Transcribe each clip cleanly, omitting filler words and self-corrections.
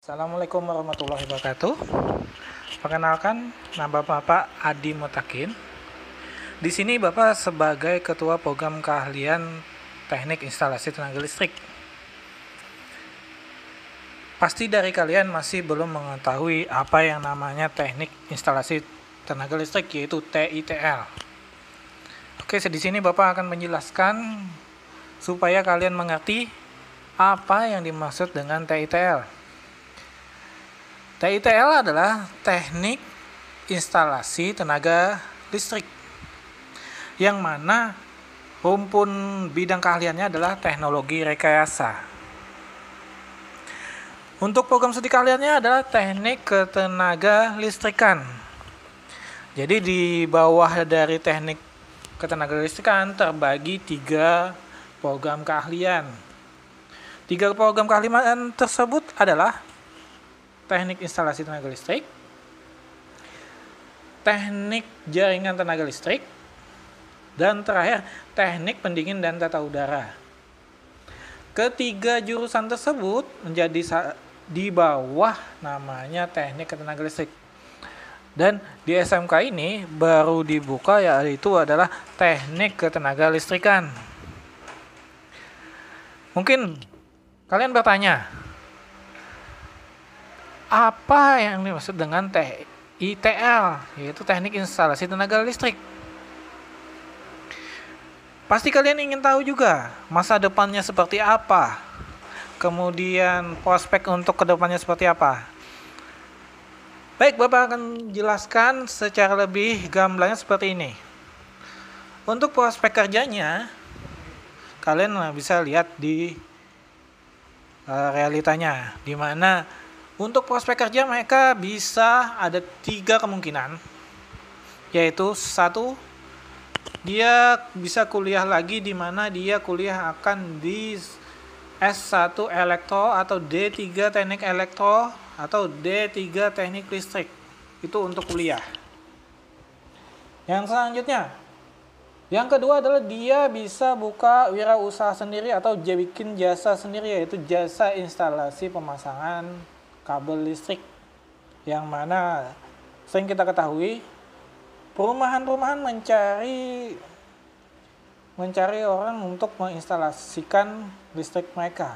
Assalamualaikum warahmatullahi wabarakatuh. Perkenalkan, nama Bapak Adi Mutakin. Di sini Bapak sebagai Ketua Program Keahlian Teknik Instalasi Tenaga Listrik. Pasti dari kalian masih belum mengetahui apa yang namanya Teknik Instalasi Tenaga Listrik, yaitu TITL. Oke, di sini Bapak akan menjelaskan supaya kalian mengerti apa yang dimaksud dengan TITL. TITL adalah Teknik Instalasi Tenaga Listrik, yang mana rumpun bidang keahliannya adalah teknologi rekayasa. Untuk program studi keahliannya adalah teknik ketenaga listrikan. Jadi di bawah dari teknik ketenaga listrikan terbagi 3 program keahlian. 3 program keahlian tersebut adalah teknik instalasi tenaga listrik, teknik jaringan tenaga listrik, dan terakhir teknik pendingin dan tata udara. Ketiga jurusan tersebut menjadi di bawah namanya teknik ketenaga listrik. Dan di SMK ini baru dibuka, yaitu adalah teknik ketenaga listrikan. Mungkin kalian bertanya, apa yang dimaksud dengan TITL, yaitu teknik instalasi tenaga listrik? Pasti kalian ingin tahu juga masa depannya seperti apa, kemudian prospek untuk kedepannya seperti apa. Baik, Bapak akan jelaskan secara lebih gamblangnya seperti ini. Untuk prospek kerjanya, kalian bisa lihat di realitanya, di mana untuk prospek kerja mereka bisa ada 3 kemungkinan, yaitu 1, dia bisa kuliah lagi, di mana dia kuliah akan di S1 Elektro atau D3 Teknik Elektro atau D3 Teknik Listrik. Itu untuk kuliah. Yang selanjutnya, yang kedua adalah dia bisa buka wirausaha sendiri atau bikin jasa sendiri, yaitu jasa instalasi pemasangan kabel listrik, yang mana sering kita ketahui perumahan-perumahan mencari orang untuk menginstalasikan listrik mereka.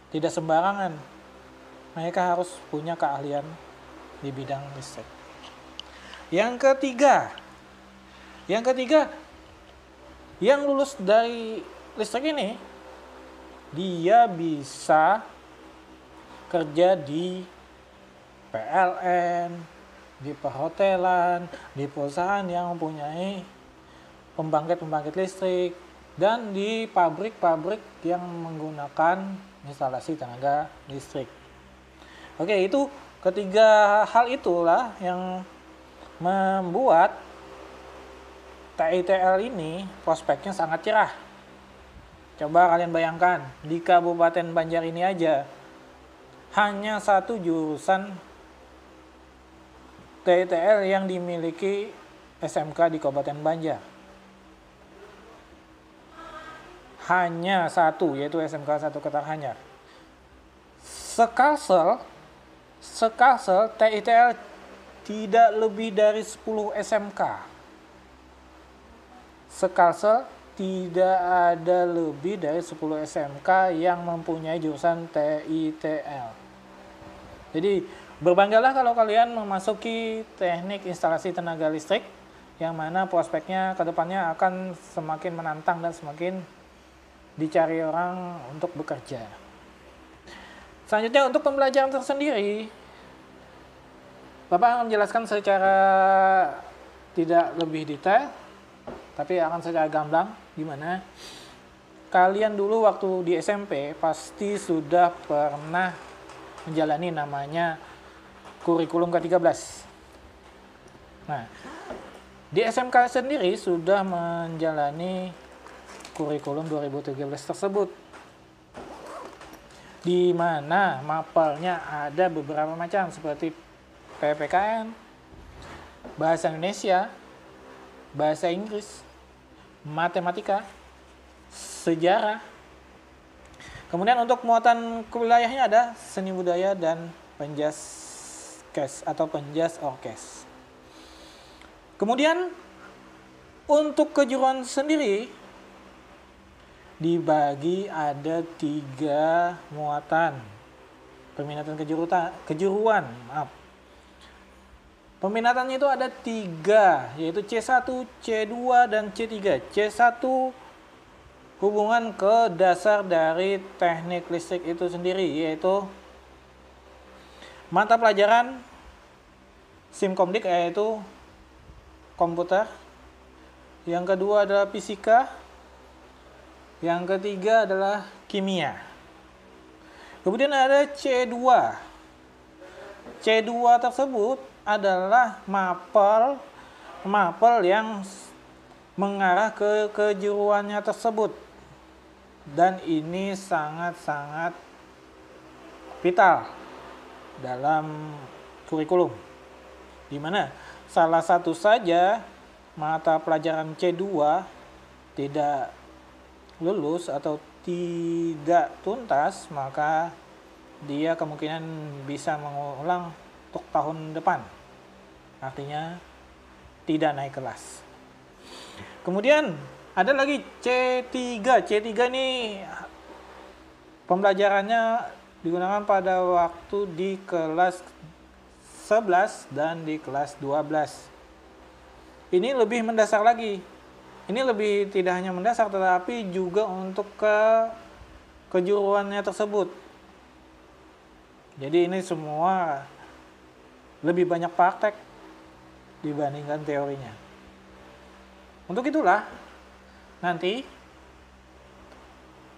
Tidak sembarangan, mereka harus punya keahlian di bidang listrik. Yang ketiga, yang lulus dari listrik ini, dia bisa kerja di PLN, di perhotelan, di perusahaan yang mempunyai pembangkit listrik, dan di pabrik-pabrik yang menggunakan instalasi tenaga listrik. Oke, itu ketiga hal itulah yang membuat TITL ini prospeknya sangat cerah. Coba kalian bayangkan, di Kabupaten Banjar ini aja hanya 1 jurusan TITL yang dimiliki SMK di Kabupaten Banjar. Hanya 1, yaitu SMK 1 Kartananyar. Sekalsel TITL tidak lebih dari 10 SMK. Sekalsel tidak ada lebih dari 10 SMK yang mempunyai jurusan TITL. Jadi berbanggalah kalau kalian memasuki teknik instalasi tenaga listrik, yang mana prospeknya ke depannya akan semakin menantang dan semakin dicari orang untuk bekerja. Selanjutnya, untuk pembelajaran tersendiri, Bapak akan menjelaskan secara tidak lebih detail, tapi akan secara gamblang, gimana kalian dulu waktu di SMP pasti sudah pernah menjalani namanya kurikulum ke-13. Nah, di SMK sendiri sudah menjalani kurikulum 2013 tersebut, di mana mapelnya ada beberapa macam seperti PPKN, Bahasa Indonesia, Bahasa Inggris, Matematika, Sejarah. Kemudian untuk muatan kewilayahnya ada seni budaya dan penjas kes atau penjas orkes. Kemudian untuk kejuruan sendiri dibagi ada 3 muatan peminatan kejuruan. Peminatannya itu ada 3, yaitu C1, C2, dan C3. C1 hubungan ke dasar dari teknik listrik itu sendiri, yaitu mata pelajaran Simkomdik, yaitu komputer. Yang kedua adalah fisika. Yang ketiga adalah kimia. Kemudian ada C2. C2 tersebut adalah mapel yang mengarah ke kejuruannya tersebut. Dan ini sangat-sangat vital dalam kurikulum. Di mana salah satu saja mata pelajaran C2 tidak lulus atau tidak tuntas, maka dia kemungkinan bisa mengulang untuk tahun depan. Artinya tidak naik kelas. Kemudian ada lagi C3. C3 ini pembelajarannya digunakan pada waktu di kelas 11 dan di kelas 12. Ini lebih mendasar lagi. Ini lebih tidak hanya mendasar tetapi juga untuk kejuruannya tersebut. Jadi ini semua lebih banyak praktek dibandingkan teorinya. Untuk itulah nanti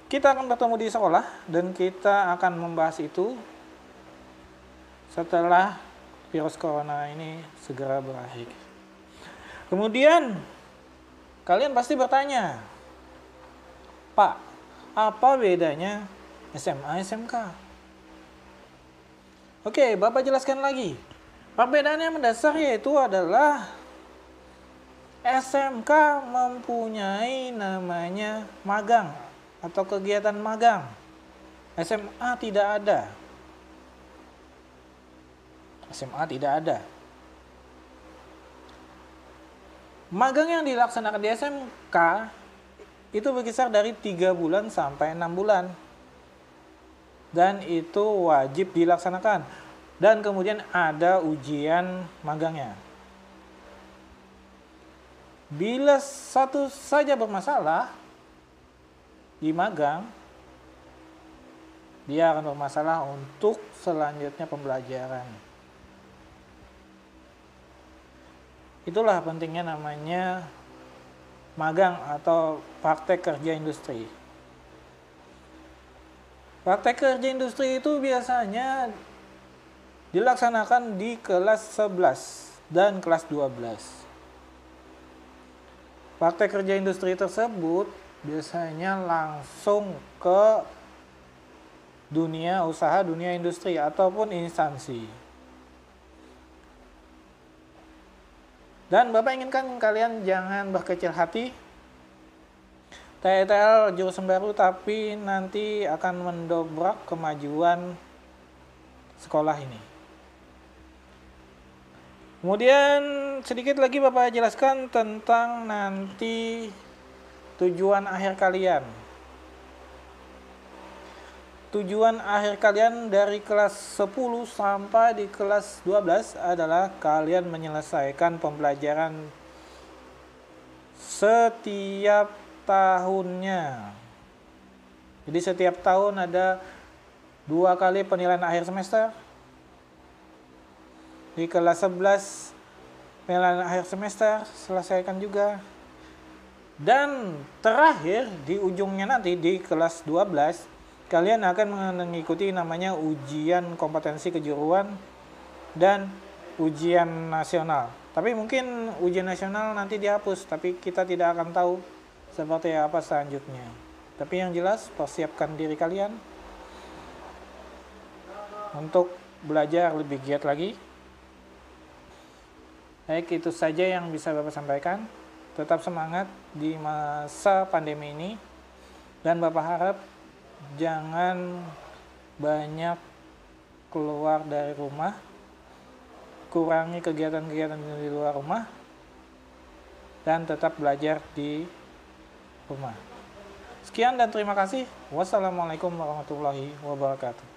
kita akan bertemu di sekolah dan kita akan membahas itu setelah virus corona ini segera berakhir. Kemudian kalian pasti bertanya, Pak, apa bedanya SMA SMK? Oke, Bapak jelaskan lagi. Perbedaan yang mendasar yaitu adalah SMK mempunyai namanya magang atau kegiatan magang. SMA tidak ada. SMA tidak ada. Magang yang dilaksanakan di SMK itu berkisar dari 3 bulan sampai 6 bulan. Dan itu wajib dilaksanakan. Dan kemudian ada ujian magangnya. Bila satu saja bermasalah di magang, dia akan bermasalah untuk selanjutnya pembelajaran. Itulah pentingnya namanya magang atau praktek kerja industri. Praktek kerja industri itu biasanya dilaksanakan di kelas 11 dan kelas 12. Praktek kerja industri tersebut biasanya langsung ke dunia usaha, dunia industri ataupun instansi. Dan Bapak inginkan kalian jangan berkecil hati. TETL jurusan baru tapi nanti akan mendobrak kemajuan sekolah ini. Kemudian sedikit lagi Bapak jelaskan tentang nanti tujuan akhir kalian. Tujuan akhir kalian dari kelas 10 sampai di kelas 12 adalah kalian menyelesaikan pembelajaran setiap tahunnya. Jadi setiap tahun ada 2 kali penilaian akhir semester. Di kelas 11 penilaian akhir semester selesaikan juga. Dan terakhir di ujungnya nanti di kelas 12 kalian akan mengikuti namanya ujian kompetensi kejuruan dan ujian nasional. Tapi mungkin ujian nasional nanti dihapus, tapi kita tidak akan tahu seperti apa selanjutnya. Tapi yang jelas persiapkan diri kalian untuk belajar lebih giat lagi. Baik, itu saja yang bisa Bapak sampaikan. Tetap semangat di masa pandemi ini. Dan Bapak harap jangan banyak keluar dari rumah, kurangi kegiatan-kegiatan di luar rumah, dan tetap belajar di rumah. Sekian dan terima kasih. Wassalamualaikum warahmatullahi wabarakatuh.